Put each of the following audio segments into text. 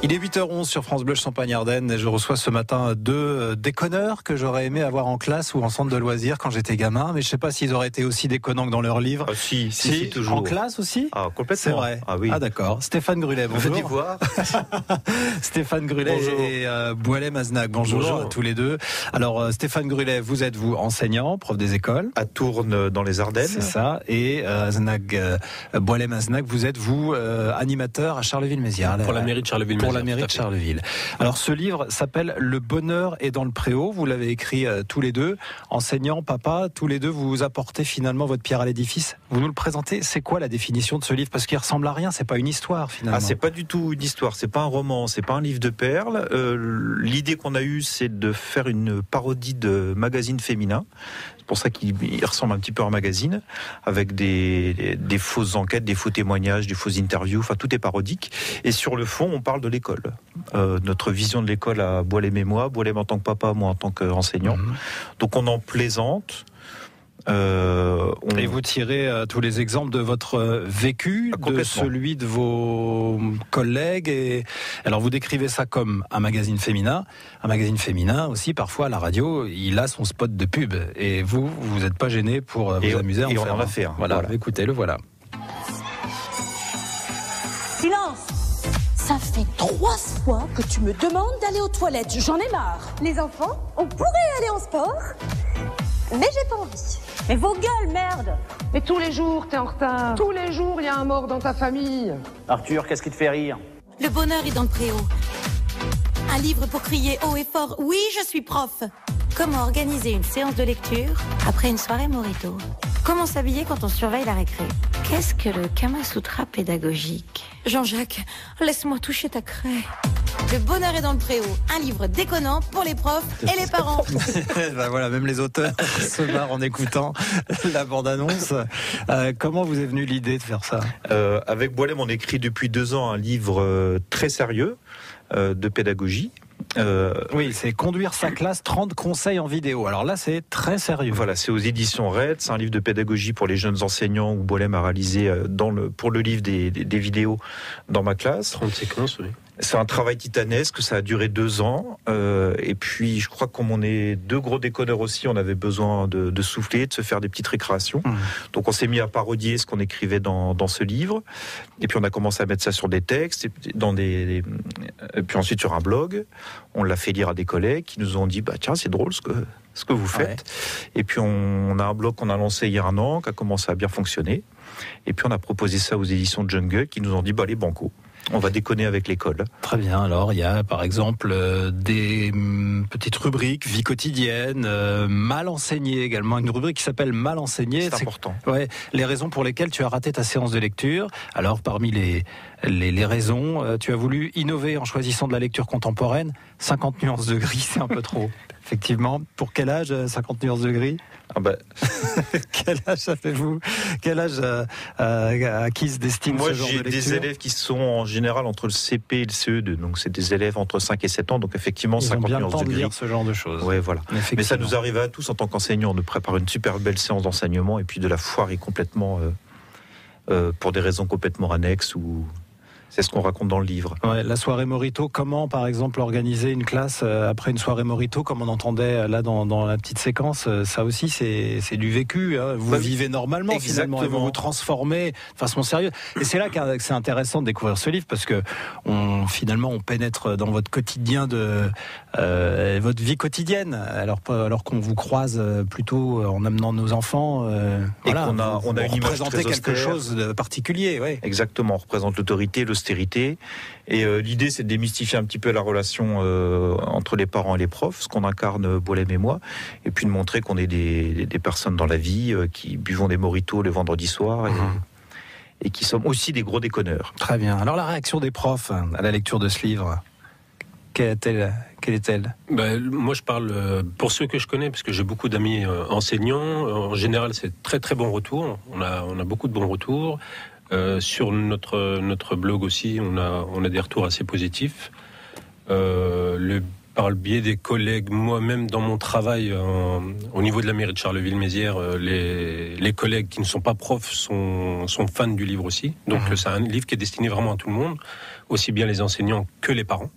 Il est 8h11 sur France Bleu Champagne-Ardenne et je reçois ce matin deux déconneurs que j'aurais aimé avoir en classe ou en centre de loisirs quand j'étais gamin, mais je sais pas s'ils auraient été aussi déconnants que dans leurs livres. Ah, si, toujours. En classe aussi? Ah, complètement. C'est vrai. Ah oui. Ah d'accord. Stéphane Grulet, bonjour. Venez voir. Stéphane Grulet bonjour. et Boilet Maznac, bonjour à tous les deux. Alors Stéphane Grulet, vous êtes enseignant, prof des écoles à Tourne dans les Ardennes. C'est ça. Et Boilet Maznac, vous êtes animateur à Charleville-Mézières. Pour la mairie de Charleville-Mézières. Pour la mairie de Charleville. Alors ce livre s'appelle Le bonheur est dans le préau. Vous l'avez écrit tous les deux, enseignant, papa, tous les deux vous apportez finalement votre pierre à l'édifice. Vous nous le présentez. C'est quoi la définition de ce livre? Parce qu'il ressemble à rien. C'est pas une histoire finalement. Ah, c'est pas du tout une histoire. C'est pas un roman. C'est pas un livre de perles. L'idée qu'on a eue, c'est de faire une parodie de magazine féminin. C'est pour ça qu'il ressemble un petit peu à un magazine, avec des fausses enquêtes, des faux témoignages, des fausses interviews, enfin tout est parodique. Et sur le fond, on parle de l'école. Notre vision de l'école à Boilet et moi en tant que papa, moi en tant qu'enseignant. Donc on en plaisante. Et vous tirez tous les exemples de votre vécu, de celui de vos collègues. Et alors vous décrivez ça comme un magazine féminin. Un magazine féminin aussi, parfois à la radio, il a son spot de pub. Et vous n'êtes pas gêné pour vous amuser à en faire. Et on en a fait un. Voilà. Écoutez, le voilà. Silence! Ça fait 3 fois que tu me demandes d'aller aux toilettes. J'en ai marre. Les enfants, on pourrait aller en sport, mais j'ai pas envie. Mais vos gueules, merde! Mais tous les jours, t'es en retard. Tous les jours, il y a un mort dans ta famille. Arthur, qu'est-ce qui te fait rire? Le bonheur est dans le préau. Un livre pour crier haut et fort. Oui, je suis prof. Comment organiser une séance de lecture après une soirée Morito? Comment s'habiller quand on surveille la récré? Qu'est-ce que le Kama Sutra pédagogique? Jean-Jacques, laisse-moi toucher ta craie. Le bonheur est dans le préau, un livre déconnant pour les profs et les parents. Ben voilà, même les auteurs se marrent en écoutant la bande-annonce. Comment vous est venue l'idée de faire ça? Avec Boilet, on écrit depuis 2 ans un livre très sérieux de pédagogie. Oui, c'est Conduire sa classe, 30 conseils en vidéo. Alors là, c'est très sérieux. Voilà, c'est aux éditions Red. C'est un livre de pédagogie pour les jeunes enseignants où Boilet a réalisé pour le livre des vidéos dans ma classe. 30 séquences, oui. C'est un travail titanesque, ça a duré 2 ans. Et puis, je crois que comme on est 2 gros déconneurs aussi, on avait besoin de souffler, de se faire des petites récréations. Donc, on s'est mis à parodier ce qu'on écrivait dans ce livre. Et puis, on a commencé à mettre ça sur des textes, et puis ensuite sur un blog. On l'a fait lire à des collègues qui nous ont dit, bah tiens, c'est drôle ce que vous faites. Ouais. Et puis, on a un blog qu'on a lancé il y a 1 an, qui a commencé à bien fonctionner. Et puis, on a proposé ça aux éditions Jungle, qui nous ont dit, bah allez, banco. On va déconner avec l'école. Très bien. Alors, il y a par exemple des petites rubriques, vie quotidienne, mal enseigné également. Une rubrique qui s'appelle mal enseigné. C'est important. Ouais. Les raisons pour lesquelles tu as raté ta séance de lecture. Alors, parmi les raisons, tu as voulu innover en choisissant de la lecture contemporaine. 50 nuances de gris, c'est un peu trop. Effectivement. Pour quel âge, 50 nuances de gris? Quel âge avez-vous? Quel âge à qui se destine ce genre de lecture? Moi, j'ai des élèves qui sont en général entre le CP et le CE2. Donc, c'est des élèves entre 5 et 7 ans. Donc, effectivement, ils 50 ont bien nuances le temps de de gris. lire ce genre de choses. Ouais, voilà. Mais ça nous arrive à tous en tant qu'enseignants. On nous prépare une super belle séance d'enseignement et puis de la foirer complètement pour des raisons complètement annexes ou... C'est ce qu'on raconte dans le livre. Ouais, la soirée Morito, comment par exemple organiser une classe après une soirée Morito, comme on entendait là dans la petite séquence, ça aussi c'est du vécu. Hein. Vous vivez normalement finalement et vous vous transformez de façon sérieuse. Et c'est là que c'est intéressant de découvrir ce livre parce que finalement on pénètre dans votre quotidien votre vie quotidienne. Alors qu'on vous croise plutôt en amenant nos enfants. Et qu'on a une image très quelque chose de particulier. Ouais. Exactement, on représente l'autorité, l'austérité. Et l'idée, c'est de démystifier un petit peu la relation entre les parents et les profs, ce qu'on incarne Boilet et moi, et puis de montrer qu'on est des personnes dans la vie qui buvons des moritos le vendredi soir et qui sommes aussi des gros déconneurs. Très bien. Alors la réaction des profs à la lecture de ce livre, quelle est-elle? Moi, je parle pour ceux que je connais, parce que j'ai beaucoup d'amis enseignants. En général, c'est très très bon retour. On a beaucoup de bons retours. Sur notre blog aussi, on a des retours assez positifs. Le par le biais des collègues, moi-même dans mon travail au niveau de la mairie de Charleville-Mézières, les collègues qui ne sont pas profs sont fans du livre aussi. Donc c'est un livre qui est destiné vraiment à tout le monde, aussi bien les enseignants que les parents.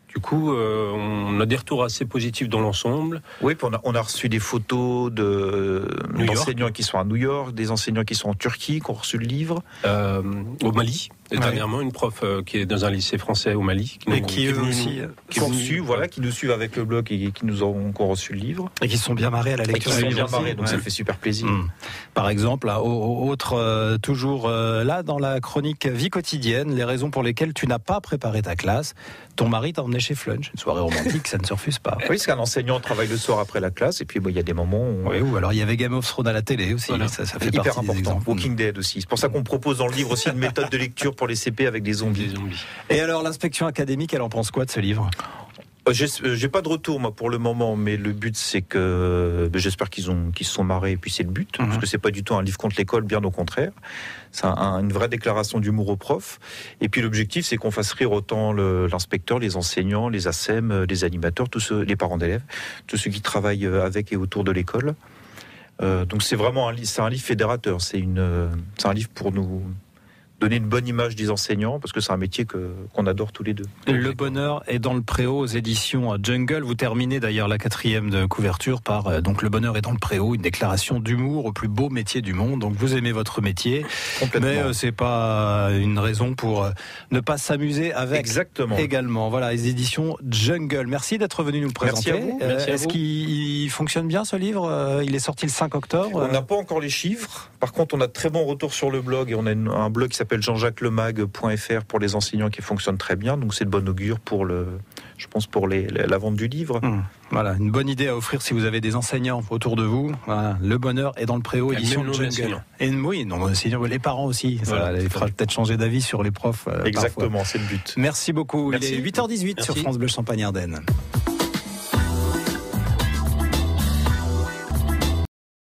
Du coup, on a des retours assez positifs dans l'ensemble. Oui, puis on a reçu des photos d'enseignants qui sont à New York, des enseignants qui sont en Turquie, qui ont reçu le livre. Au Mali. Et dernièrement, une prof qui est dans un lycée français au Mali. Qui nous suivent avec le blog et qui nous ont reçu le livre. Et qui sont bien marrés à la lecture. Donc ça fait super plaisir. Par exemple, toujours là, dans la chronique Vie quotidienne, les raisons pour lesquelles tu n'as pas préparé ta classe. Ton mari t'a emmené chez Flunch, une soirée romantique, ça ne se refuse pas. Oui, parce qu'un enseignant travaille le soir après la classe, et puis il y a des moments où... Oui, ou alors il y avait Game of Thrones à la télé aussi, ça fait hyper partie important. Walking Dead aussi. C'est pour ça qu'on propose dans le livre aussi une méthode de lecture pour les CP avec des zombies. Et alors, l'inspection académique, elle en pense quoi de ce livre ? J'ai pas de retour moi pour le moment, mais le but c'est que j'espère qu'ils se sont marrés, et puis c'est le but, parce que c'est pas du tout un livre contre l'école, bien au contraire. C'est une vraie déclaration d'humour aux profs. Et puis l'objectif c'est qu'on fasse rire autant l'inspecteur, les enseignants, les ASEM, les animateurs, tous ceux, les parents d'élèves, tous ceux qui travaillent avec et autour de l'école. Donc c'est vraiment un livre fédérateur. C'est un livre pour nous donner une bonne image des enseignants, parce que c'est un métier qu'on adore tous les deux. Le bonheur est dans le préau aux éditions Jungle. Vous terminez d'ailleurs la 4e de couverture par donc Le bonheur est dans le préau, une déclaration d'humour au plus beau métier du monde. Donc vous aimez votre métier, mais c'est pas une raison pour ne pas s'amuser avec. Exactement. Également. Voilà, les éditions Jungle. Merci d'être venu nous le présenter. Merci à vous. Est-ce qu'il fonctionne bien ce livre ? Il est sorti le 5 octobre. On n'a pas encore les chiffres. Par contre, on a de très bons retours sur le blog, et on a un blog qui s'appelle jean-jacques-lemag.fr pour les enseignants, qui fonctionne très bien, donc c'est de bon augure pour la vente du livre. Voilà, une bonne idée à offrir si vous avez des enseignants autour de vous. Voilà, Le bonheur est dans le préau, édition Jungle. Et oui, les parents aussi, ça les fera peut-être changer d'avis sur les profs. Exactement, parfois. C'est le but. Merci beaucoup. Merci. Il est 8h18 sur France Bleu Champagne-Ardenne.